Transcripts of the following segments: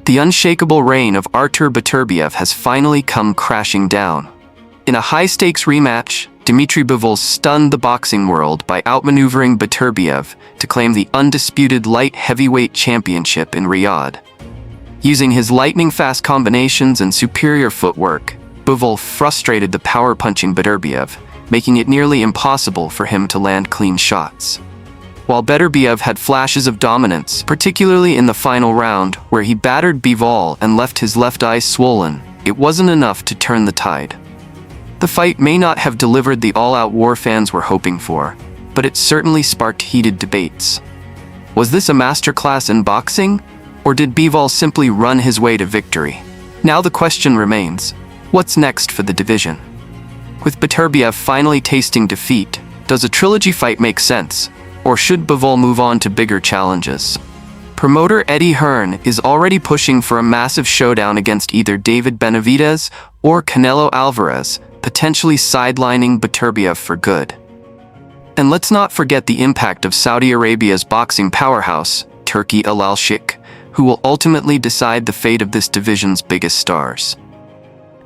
The unshakable reign of Artur Beterbiev has finally come crashing down. In a high-stakes rematch, Dmitry Bivol stunned the boxing world by outmaneuvering Beterbiev to claim the undisputed light heavyweight championship in Riyadh. Using his lightning-fast combinations and superior footwork, Bivol frustrated the power-punching Beterbiev, making it nearly impossible for him to land clean shots. While Beterbiev had flashes of dominance, particularly in the final round where he battered Bivol and left his left eye swollen, it wasn't enough to turn the tide. The fight may not have delivered the all-out war fans were hoping for, but it certainly sparked heated debates. Was this a masterclass in boxing, or did Bivol simply run his way to victory? Now the question remains, what's next for the division? With Beterbiev finally tasting defeat, does a trilogy fight make sense? Or should Bivol move on to bigger challenges? Promoter Eddie Hearn is already pushing for a massive showdown against either David Benavidez or Canelo Alvarez, potentially sidelining Beterbiev for good. And let's not forget the impact of Saudi Arabia's boxing powerhouse, Turki Al-Sheikh, who will ultimately decide the fate of this division's biggest stars.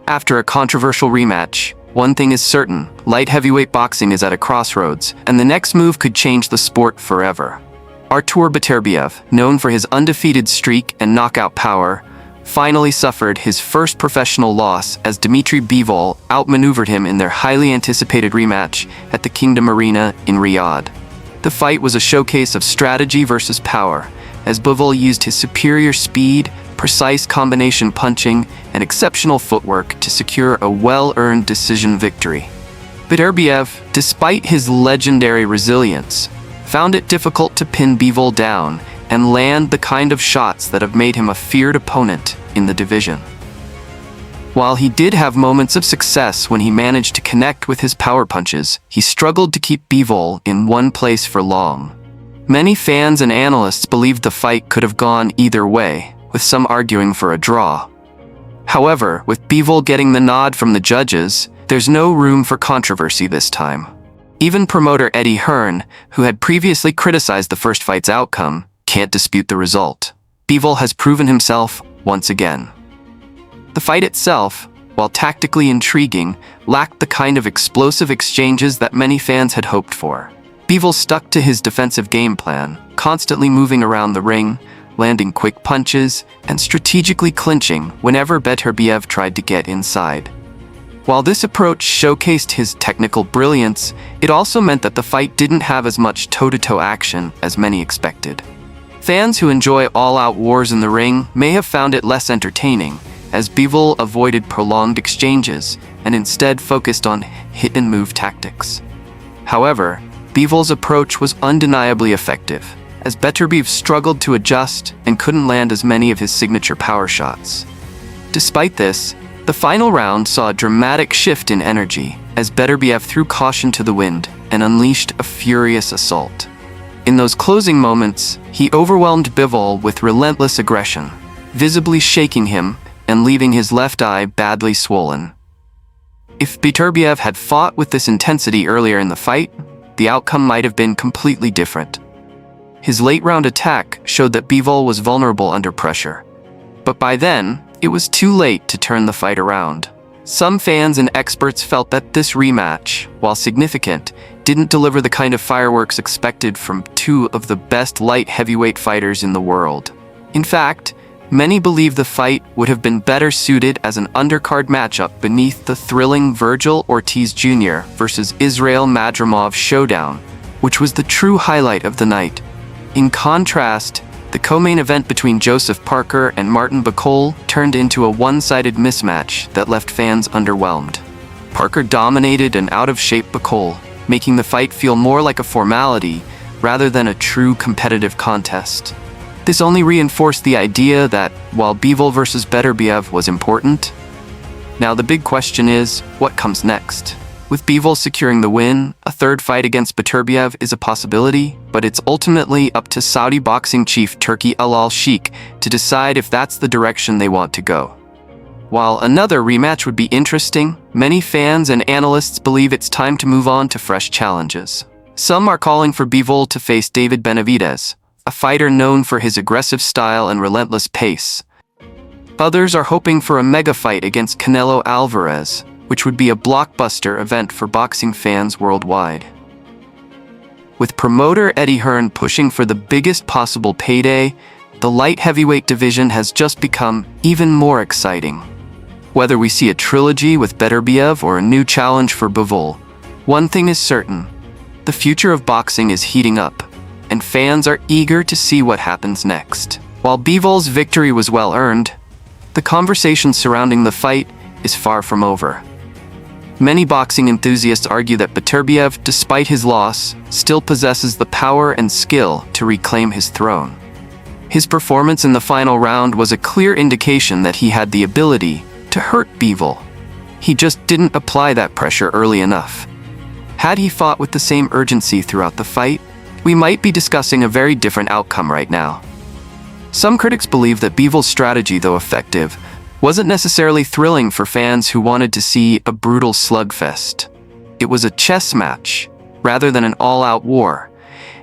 After a controversial rematch, one thing is certain, light heavyweight boxing is at a crossroads, and the next move could change the sport forever. Artur Beterbiev, known for his undefeated streak and knockout power, finally suffered his first professional loss as Dmitry Bivol outmaneuvered him in their highly anticipated rematch at the Kingdom Arena in Riyadh. The fight was a showcase of strategy versus power, as Bivol used his superior speed, precise combination punching, and exceptional footwork to secure a well-earned decision victory. Beterbiev, despite his legendary resilience, found it difficult to pin Bivol down and land the kind of shots that have made him a feared opponent in the division. While he did have moments of success when he managed to connect with his power punches, he struggled to keep Bivol in one place for long. Many fans and analysts believed the fight could have gone either way, with some arguing for a draw. However, with Bivol getting the nod from the judges, there's no room for controversy this time. Even promoter Eddie Hearn, who had previously criticized the first fight's outcome, can't dispute the result. Bivol has proven himself once again. The fight itself, while tactically intriguing, lacked the kind of explosive exchanges that many fans had hoped for. Bivol stuck to his defensive game plan, constantly moving around the ring, landing quick punches, and strategically clinching whenever Beterbiev tried to get inside. While this approach showcased his technical brilliance, it also meant that the fight didn't have as much toe-to-toe action as many expected. Fans who enjoy all-out wars in the ring may have found it less entertaining, as Bivol avoided prolonged exchanges and instead focused on hit-and-move tactics. However, Bivol's approach was undeniably effective, as Beterbiev struggled to adjust and couldn't land as many of his signature power shots. Despite this, the final round saw a dramatic shift in energy as Beterbiev threw caution to the wind and unleashed a furious assault. In those closing moments, he overwhelmed Bivol with relentless aggression, visibly shaking him and leaving his left eye badly swollen. If Beterbiev had fought with this intensity earlier in the fight, the outcome might have been completely different. His late-round attack showed that Bivol was vulnerable under pressure. But by then, it was too late to turn the fight around. Some fans and experts felt that this rematch, while significant, didn't deliver the kind of fireworks expected from two of the best light heavyweight fighters in the world. In fact, many believe the fight would have been better suited as an undercard matchup beneath the thrilling Vergil Ortiz Jr. versus Israil Madrimov showdown, which was the true highlight of the night. In contrast, the co-main event between Joseph Parker and Martin Bacol turned into a one-sided mismatch that left fans underwhelmed. Parker dominated an out-of-shape Bacol, making the fight feel more like a formality rather than a true competitive contest. This only reinforced the idea that, while Bivol versus Beterbiev was important, now the big question is, what comes next? With Bivol securing the win, a third fight against Beterbiev is a possibility, but it's ultimately up to Saudi boxing chief Turki Al-Sheikh to decide if that's the direction they want to go. While another rematch would be interesting, many fans and analysts believe it's time to move on to fresh challenges. Some are calling for Bivol to face David Benavidez, a fighter known for his aggressive style and relentless pace. Others are hoping for a mega fight against Canelo Alvarez, which would be a blockbuster event for boxing fans worldwide. With promoter Eddie Hearn pushing for the biggest possible payday, the light heavyweight division has just become even more exciting. Whether we see a trilogy with Beterbiev or a new challenge for Bivol, one thing is certain: the future of boxing is heating up, and fans are eager to see what happens next. While Bivol's victory was well earned, the conversation surrounding the fight is far from over. Many boxing enthusiasts argue that Beterbiev, despite his loss, still possesses the power and skill to reclaim his throne. His performance in the final round was a clear indication that he had the ability to hurt Bivol. He just didn't apply that pressure early enough. Had he fought with the same urgency throughout the fight, we might be discussing a very different outcome right now. Some critics believe that Bivol's strategy, though effective, wasn't necessarily thrilling for fans who wanted to see a brutal slugfest. It was a chess match, rather than an all-out war,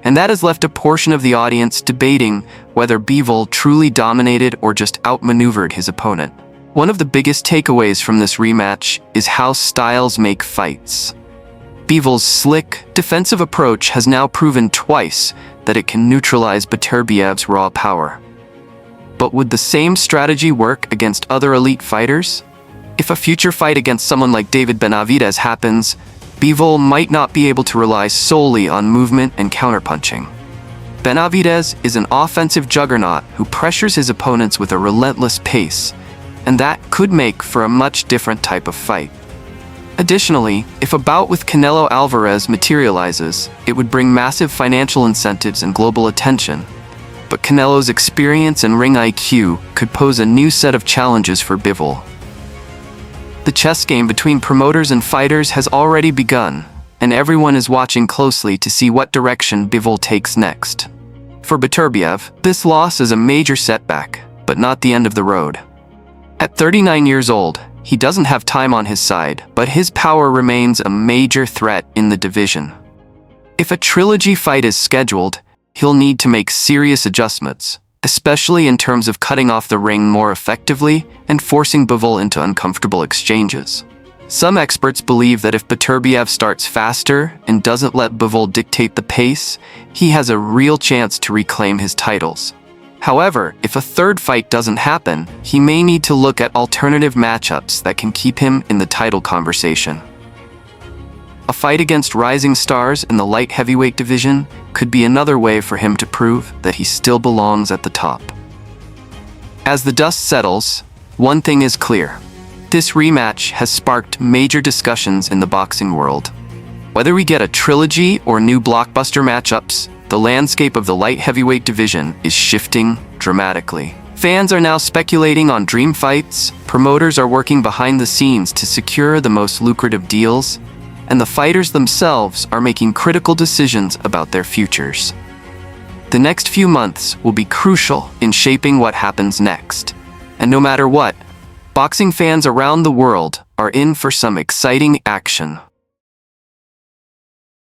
and that has left a portion of the audience debating whether Bivol truly dominated or just outmaneuvered his opponent. One of the biggest takeaways from this rematch is how styles make fights. Bivol's slick, defensive approach has now proven twice that it can neutralize Beterbiev's raw power. But would the same strategy work against other elite fighters? If a future fight against someone like David Benavidez happens, Bivol might not be able to rely solely on movement and counterpunching. Benavidez is an offensive juggernaut who pressures his opponents with a relentless pace, and that could make for a much different type of fight. Additionally, if a bout with Canelo Alvarez materializes, it would bring massive financial incentives and global attention. But Canelo's experience and ring IQ could pose a new set of challenges for Bivol. The chess game between promoters and fighters has already begun, and everyone is watching closely to see what direction Bivol takes next. For Beterbiev, this loss is a major setback, but not the end of the road. At 39 years old, he doesn't have time on his side, but his power remains a major threat in the division. If a trilogy fight is scheduled, he'll need to make serious adjustments, especially in terms of cutting off the ring more effectively and forcing Bivol into uncomfortable exchanges. Some experts believe that if Beterbiev starts faster and doesn't let Bivol dictate the pace, he has a real chance to reclaim his titles. However, if a third fight doesn't happen, he may need to look at alternative matchups that can keep him in the title conversation. A fight against rising stars in the light heavyweight division could be another way for him to prove that he still belongs at the top. As the dust settles, one thing is clear: this rematch has sparked major discussions in the boxing world. Whether we get a trilogy or new blockbuster matchups, the landscape of the light heavyweight division is shifting dramatically. Fans are now speculating on dream fights, promoters are working behind the scenes to secure the most lucrative deals, and the fighters themselves are making critical decisions about their futures. The next few months will be crucial in shaping what happens next. And no matter what, boxing fans around the world are in for some exciting action.